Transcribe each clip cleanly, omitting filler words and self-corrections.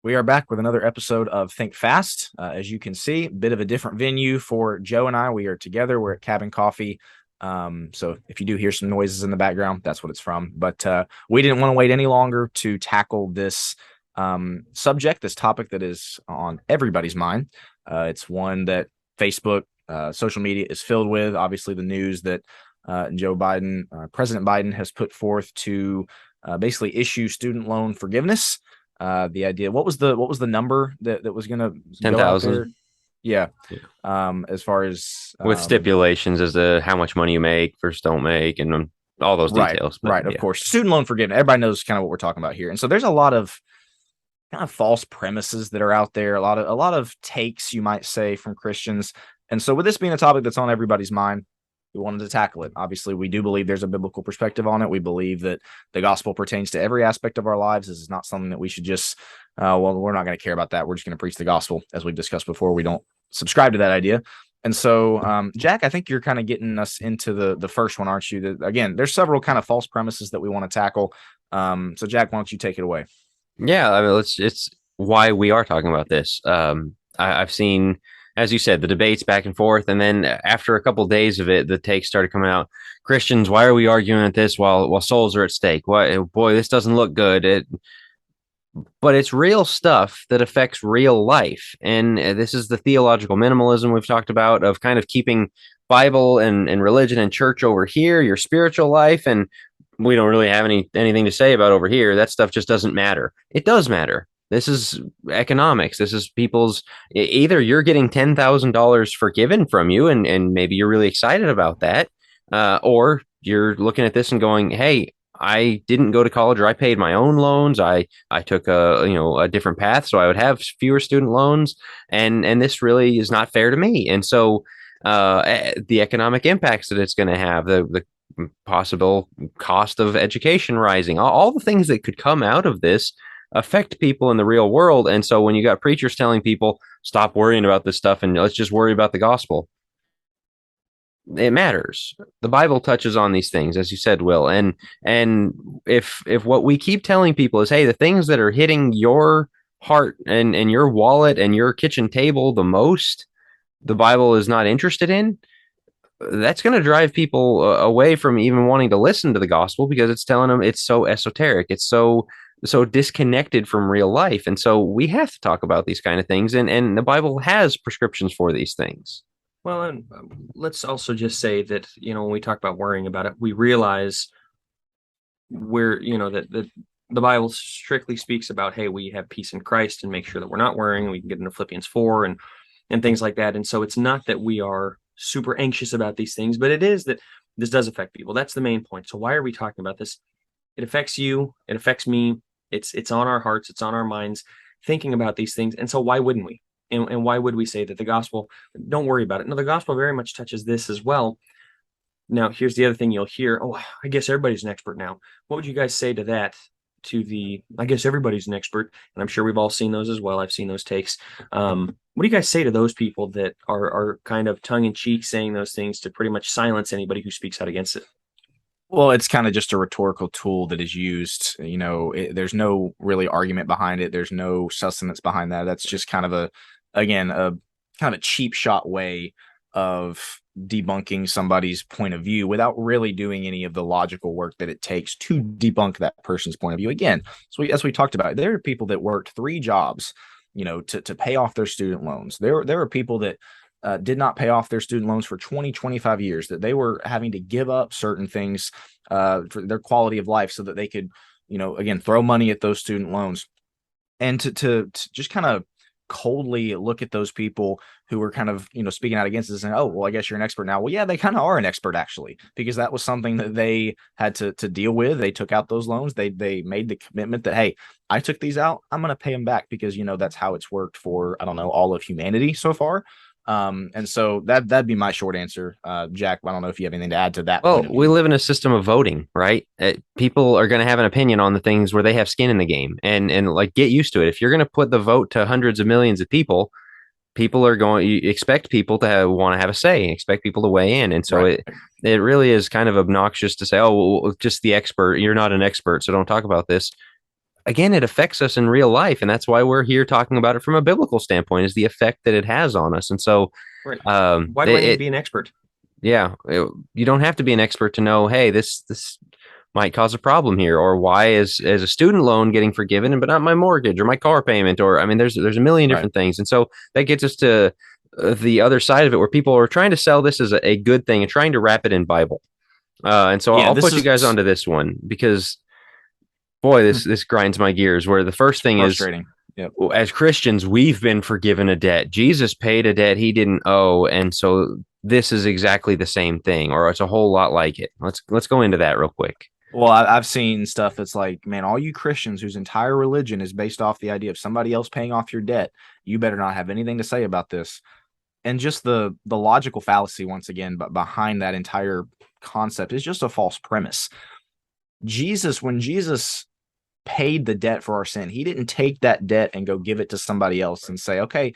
We are back with another episode of Think Fast. As you can see, a bit of a different venue for Joe and I. We are together. We're at Cabin Coffee. So if you do hear some noises in the background, that's what it's from. But we didn't want to wait any longer to tackle this subject, this topic that is on everybody's mind. It's one that Facebook, social media is filled with. Obviously, the news that President Biden has put forth to basically issue student loan forgiveness. The idea, what was the number that was going to go out there? 10,000. Yeah. Yeah. As far as With stipulations as to how much money you make versus don't make and all those right, details. But right, of yeah. course, student loan forgiveness. Everybody knows kind of what we're talking about here, and so there's a lot of kind of false premises that are out there. A lot of takes, you might say, from Christians, and so with this being a topic that's on everybody's mind, we wanted to tackle it. Obviously, we do believe there's a biblical perspective on it. We believe that the gospel pertains to every aspect of our lives. This is not something that we should just, we're not going to care about that. We're just going to preach the gospel. As we've discussed before, we don't subscribe to that idea. And so, Jack, I think you're kind of getting us into the first one, aren't you? Again, there's several kind of false premises that we want to tackle. So, Jack, why don't you take it away? Yeah, I mean, it's why we are talking about this. I've seen, as you said, the debates back and forth, and then after a couple of days of it, the takes started coming out. Christians, why are we arguing at this while souls are at stake? Why, boy, this doesn't look good. But it's real stuff that affects real life, and this is the theological minimalism we've talked about of kind of keeping Bible and religion and church over here, your spiritual life, and we don't really have anything to say about over here. That stuff just doesn't matter. It does matter. This is economics. This is people's, either you're getting $10,000 forgiven from you, and maybe you're really excited about that, or you're looking at this and going, hey, I didn't go to college, or I paid my own loans. I took a different path so I would have fewer student loans, and this really is not fair to me. And so the economic impacts that it's going to have, the possible cost of education rising, all the things that could come out of this affect people in the real world. And so when you got preachers telling people stop worrying about this stuff and let's just worry about the gospel, it matters. The Bible touches on these things, as you said, Will. And if what we keep telling people is, hey, the things that are hitting your heart and your wallet and your kitchen table the most, the Bible is not interested in, that's going to drive people away from even wanting to listen to the gospel, because it's telling them it's so esoteric, it's so disconnected from real life. And so we have to talk about these kind of things, and the Bible has prescriptions for these things. Well, and let's also just say that, when we talk about worrying about it, we realize that the Bible strictly speaks about, hey, we have peace in Christ, and make sure that we're not worrying. We can get into Philippians 4 and things like that. And so it's not that we are super anxious about these things, but it is that this does affect people. That's the main point. So why are we talking about this? It affects you. It affects me. It's on our hearts. It's on our minds, thinking about these things. And so why wouldn't we? And why would we say that the gospel, don't worry about it? No, the gospel very much touches this as well. Now, here's the other thing you'll hear. Oh, I guess everybody's an expert now. What would you guys say to that? I guess everybody's an expert, and I'm sure we've all seen those as well. I've seen those takes. What do you guys say to those people that are kind of tongue in cheek saying those things to pretty much silence anybody who speaks out against it? Well, it's kind of just a rhetorical tool that is used. There's no really argument behind it. There's no sustenance behind that. That's just kind of a kind of a cheap shot way of debunking somebody's point of view without really doing any of the logical work that it takes to debunk that person's point of view. Again, so as we talked about, there are people that worked 3 jobs, to pay off their student loans. There are people that did not pay off their student loans for 20, 25 years, that they were having to give up certain things for their quality of life so that they could, again, throw money at those student loans. And to just kind of coldly look at those people who were kind of, speaking out against this and, oh, well, I guess you're an expert now. Well, yeah, they kind of are an expert, actually, because that was something that they had to deal with. They took out those loans. They made the commitment that, hey, I took these out, I'm going to pay them back, because, that's how it's worked for, I don't know, all of humanity so far. And so that'd be my short answer. Jack, I don't know if you have anything to add to that. Well, we live in a system of voting, right? People are going to have an opinion on the things where they have skin in the game, and like, get used to it. If you're going to put the vote to hundreds of millions of people, you expect people to want to have a say, expect people to weigh in. And so Right. it really is kind of obnoxious to say, oh, well, just the expert, you're not an expert, so don't talk about this. again, it affects us in real life, and that's why we're here talking about it from a biblical standpoint, is the effect that it has on us. And so, Right. Why do I need to be an expert? Yeah, you don't have to be an expert to know, hey, this might cause a problem here, or why is a student loan getting forgiven, but not my mortgage or my car payment, or I mean, there's a million different things, and so that gets us to the other side of it, where people are trying to sell this as a good thing and trying to wrap it in Bible. And so I'll put you guys onto this one, because boy, this grinds my gears. Where the first thing is, as Christians, we've been forgiven a debt. Jesus paid a debt he didn't owe, and so this is exactly the same thing, or it's a whole lot like it. Let's go into that real quick. Well, I've seen stuff that's like, man, all you Christians whose entire religion is based off the idea of somebody else paying off your debt, you better not have anything to say about this. And just the logical fallacy, once again, but behind that entire concept is just a false premise. When Jesus paid the debt for our sin, he didn't take that debt and go give it to somebody else and say, okay,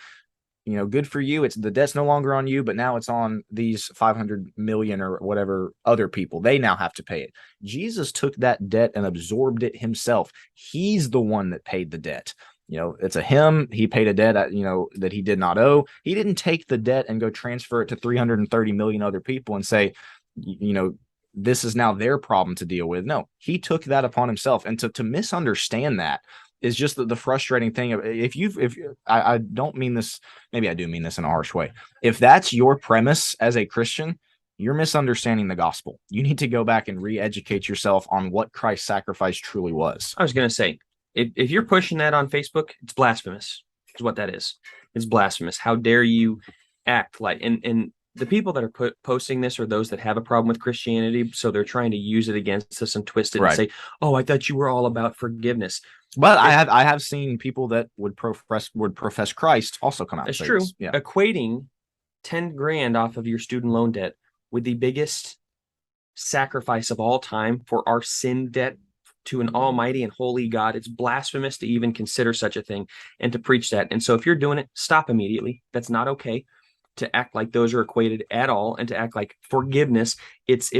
good for you. The debt's no longer on you, but now it's on these 500 million or whatever other people. They now have to pay it. Jesus took that debt and absorbed it himself. He's the one that paid the debt. It's a him. He paid a debt, that he did not owe. He didn't take the debt and go transfer it to 330 million other people and say, this is now their problem to deal with. No, he took that upon himself. And to misunderstand that is just the frustrating thing. I don't mean this, maybe I do mean this in a harsh way. If that's your premise as a Christian, you're misunderstanding the gospel. You need to go back and re-educate yourself on what Christ's sacrifice truly was. I was going to say, if you're pushing that on Facebook, it's blasphemous, is what that is. It's blasphemous. How dare you act like, and the people that are posting this are those that have a problem with Christianity, so they're trying to use it against us and twist it and say, oh, I thought you were all about forgiveness. But I have seen people that would profess Christ also come out. That's true. Yeah. Equating 10 grand off of your student loan debt with the biggest sacrifice of all time for our sin debt to an almighty and holy God, it's blasphemous to even consider such a thing and to preach that. And so if you're doing it, stop immediately. That's not okay to act like those are equated at all, and to act like forgiveness. It's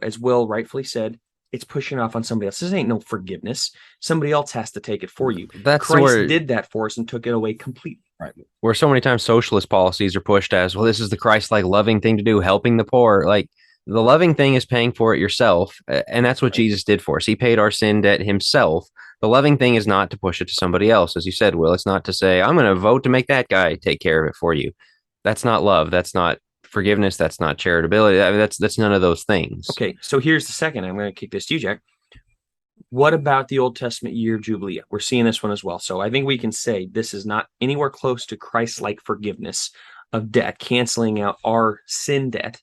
as Will rightfully said, it's pushing off on somebody else. This ain't no forgiveness. Somebody else has to take it for you. Christ did that for us and took it away completely. Right. Where so many times socialist policies are pushed as, well, this is the Christ-like loving thing to do, helping the poor. Like, the loving thing is paying for it yourself. And that's what Jesus did for us. He paid our sin debt himself. The loving thing is not to push it to somebody else. As you said, Will, it's not to say, I'm going to vote to make that guy take care of it for you. That's not love. That's not forgiveness. That's not charitability. I mean, that's none of those things. Okay, so here's the second. I'm going to kick this to you, Jack. What about the Old Testament year of Jubilee? We're seeing this one as well. So I think we can say this is not anywhere close to Christ-like forgiveness of debt, canceling out our sin debt.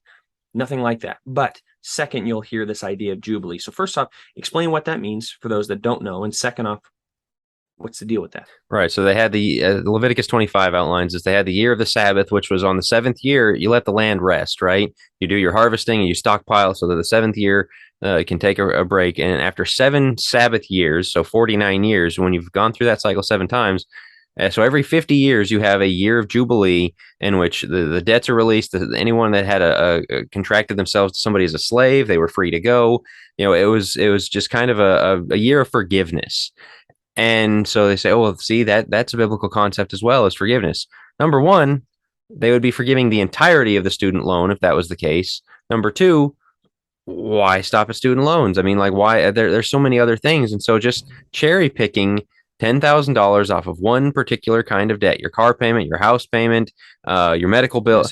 Nothing like that. But second, you'll hear this idea of Jubilee. So first off, explain what that means for those that don't know. And second off, what's the deal with that? Right. So they had the Leviticus 25 outlines is they had the year of the Sabbath, which was on the seventh year. You let the land rest, right? You do your harvesting and you stockpile so that the seventh year can take a break. And after 7 Sabbath years, so 49 years, when you've gone through that cycle 7 times, so every 50 years, you have a year of Jubilee in which the debts are released. Anyone that had contracted themselves to somebody as a slave, they were free to go. It was just kind of a year of forgiveness. And so they say, oh, well, see, that's a biblical concept as well as forgiveness. Number one, they would be forgiving the entirety of the student loan if that was the case. Number two, why stop at student loans? I mean, like, why? There's so many other things. And so just cherry picking $10,000 off of one particular kind of debt, your car payment, your house payment, your medical bill.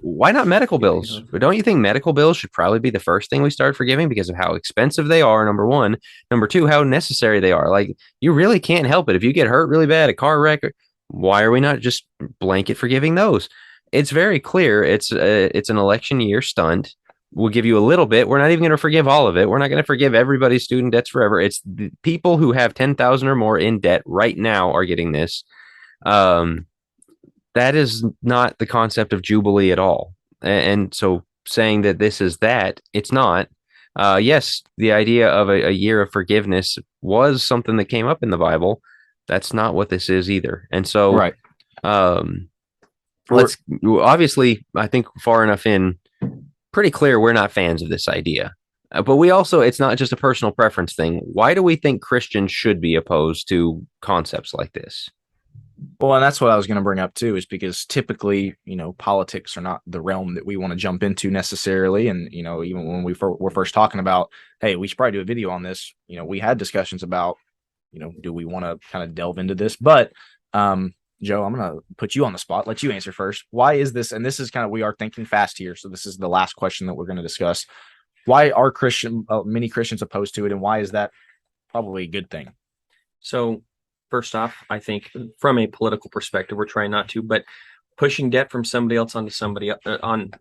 Why not medical bills? Don't you think medical bills should probably be the first thing we start forgiving because of how expensive they are, number one. Number two, how necessary they are. Like, you really can't help it. If you get hurt really bad, a car wreck, why are we not just blanket forgiving those? It's very clear. It's an election year stunt. We'll give you a little bit. We're not even going to forgive all of it. We're not going to forgive everybody's student debts forever. It's the people who have 10,000 or more in debt right now are getting this. That is not the concept of Jubilee at all. And so saying that this is that, it's not. Yes, the idea of a year of forgiveness was something that came up in the Bible. That's not what this is either. And so, right. Let's obviously, I think far enough in, pretty clear we're not fans of this idea. But we also, it's not just a personal preference thing. Why do we think Christians should be opposed to concepts like this? Well, and that's what I was going to bring up too, is because typically, politics are not the realm that we want to jump into necessarily. And, even when were first talking about, hey, we should probably do a video on this, we had discussions about, do we want to kind of delve into this? But, Joe, I'm going to put you on the spot, let you answer first. Why is this? And this is kind of, we are thinking fast here. So this is the last question that we're going to discuss. Why are many Christians opposed to it? And why is that probably a good thing? So, first off, I think from a political perspective, we're trying not to, but pushing debt from somebody else onto somebody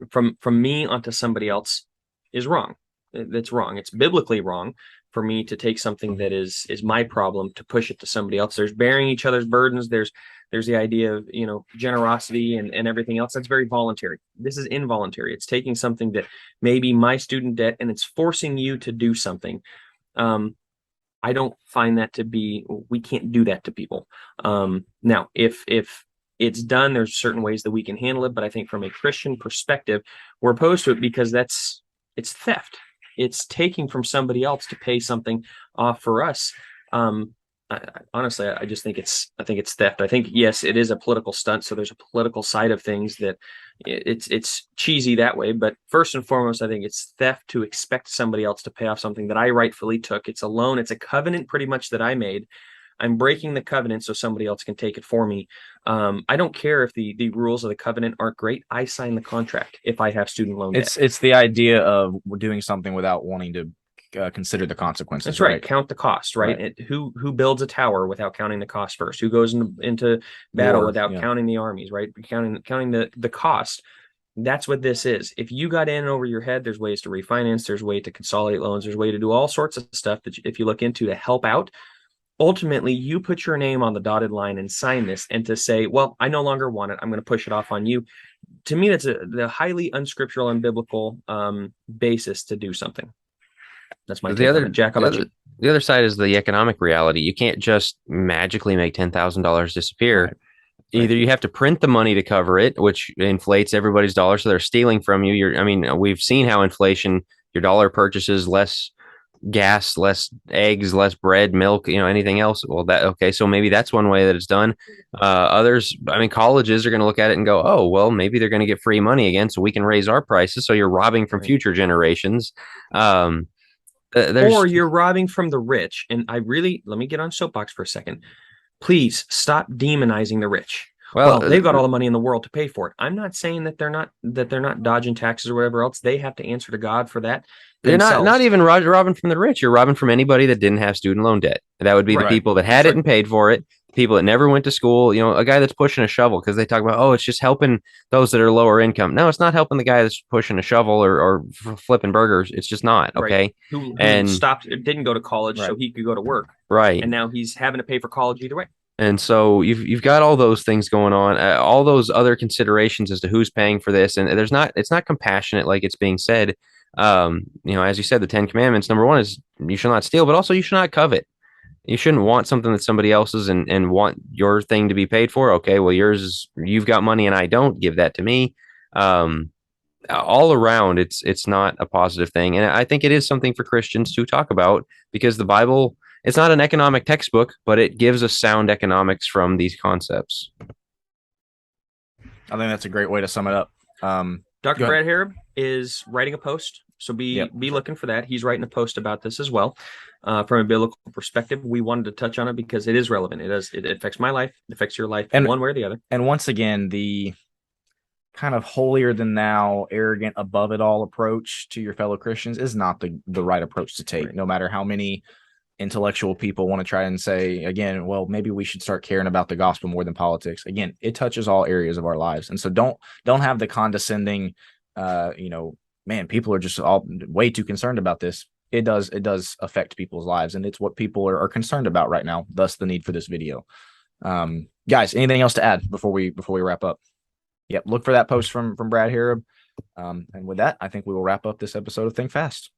from me onto somebody else is wrong. That's wrong. It's biblically wrong for me to take something that is my problem to push it to somebody else. There's bearing each other's burdens. There's the idea of generosity and everything else. That's very voluntary. This is involuntary. It's taking something that may be my student debt and it's forcing you to do something. I don't find that to be, we can't do that to people. Now, if it's done, there's certain ways that we can handle it, but I think from a Christian perspective, we're opposed to it because it's theft. It's taking from somebody else to pay something off for us. Honestly, I just think it's theft. I think, yes, it is a political stunt. So there's a political side of things that it's cheesy that way. But first and foremost, I think it's theft to expect somebody else to pay off something that I rightfully took. It's a loan. It's a covenant pretty much that I made. I'm breaking the covenant so somebody else can take it for me. I don't care if the rules of the covenant aren't great. I sign the contract if I have student loan debt. It's the idea of doing something without wanting to consider the consequences. That's right. Count the cost, right? Right. Who builds a tower without counting the cost first? Who goes into battle without counting the armies, right? Counting the cost. That's what this is. If you got in over your head, there's ways to refinance. There's way to consolidate loans. There's way to do all sorts of stuff that if you look into to help out. Ultimately, you put your name on the dotted line and sign this, and to say, well, I no longer want it. I'm going to push it off on you. To me, that's the highly unscriptural and biblical basis to do something. That's my take on it. Jack, how about you? The other side is the economic reality. You can't just magically make $10,000 disappear. Right. Either you have to print the money to cover it, which inflates everybody's dollar, so they're stealing from you. We've seen how inflation, your dollar purchases less gas, less eggs, less bread, milk, anything else. Well, so maybe that's one way that it's done. Others, colleges are going to look at it and go, oh, well, maybe they're going to get free money again, so we can raise our prices. So you're robbing from future generations. Or you're robbing from the rich. And let me get on soapbox for a second. Please stop demonizing the rich. Well, they've got all the money in the world to pay for it. I'm not saying that they're not dodging taxes or whatever else. They have to answer to God for that. They're not even robbing from the rich. You're robbing from anybody that didn't have student loan debt. That would be the people that had it and paid for it. People that never went to school. A guy that's pushing a shovel because they talk about, oh, it's just helping those that are lower income. No, it's not helping the guy that's pushing a shovel or flipping burgers. It's just not. Okay. Who didn't go to college so he could go to work. Right. And now he's having to pay for college either way. And so you've got all those things going on, all those other considerations as to who's paying for this, and it's not compassionate like it's being said. As you said, the 10 Commandments, number one is you shall not steal, but also you should not covet. You shouldn't want something that's somebody else's and want your thing to be paid for. Okay, well, yours is, you've got money and I don't, give that to me. All around, it's not a positive thing, and I think it is something for Christians to talk about because the Bible. It's not an economic textbook, but it gives us sound economics from these concepts. I think that's a great way to sum it up. Dr. Brad Harrod is writing a post, so be looking for that. He's writing a post about this as well. From a biblical perspective, we wanted to touch on it because it is relevant. It affects my life. It affects your life, one way or the other. And once again, the kind of holier than thou, arrogant, above it all approach to your fellow Christians is not the right approach to take, no matter how many intellectual people want to try and say, again, well, maybe we should start caring about the gospel more than politics. Again, it touches all areas of our lives. And so don't have the condescending, man, people are just all way too concerned about this. It does affect people's lives, and it's what people are concerned about right now, thus the need for this video. Guys, anything else to add before we wrap up? Yep, look for that post from Brad Harrod. And with that, I think we will wrap up this episode of Think Fast.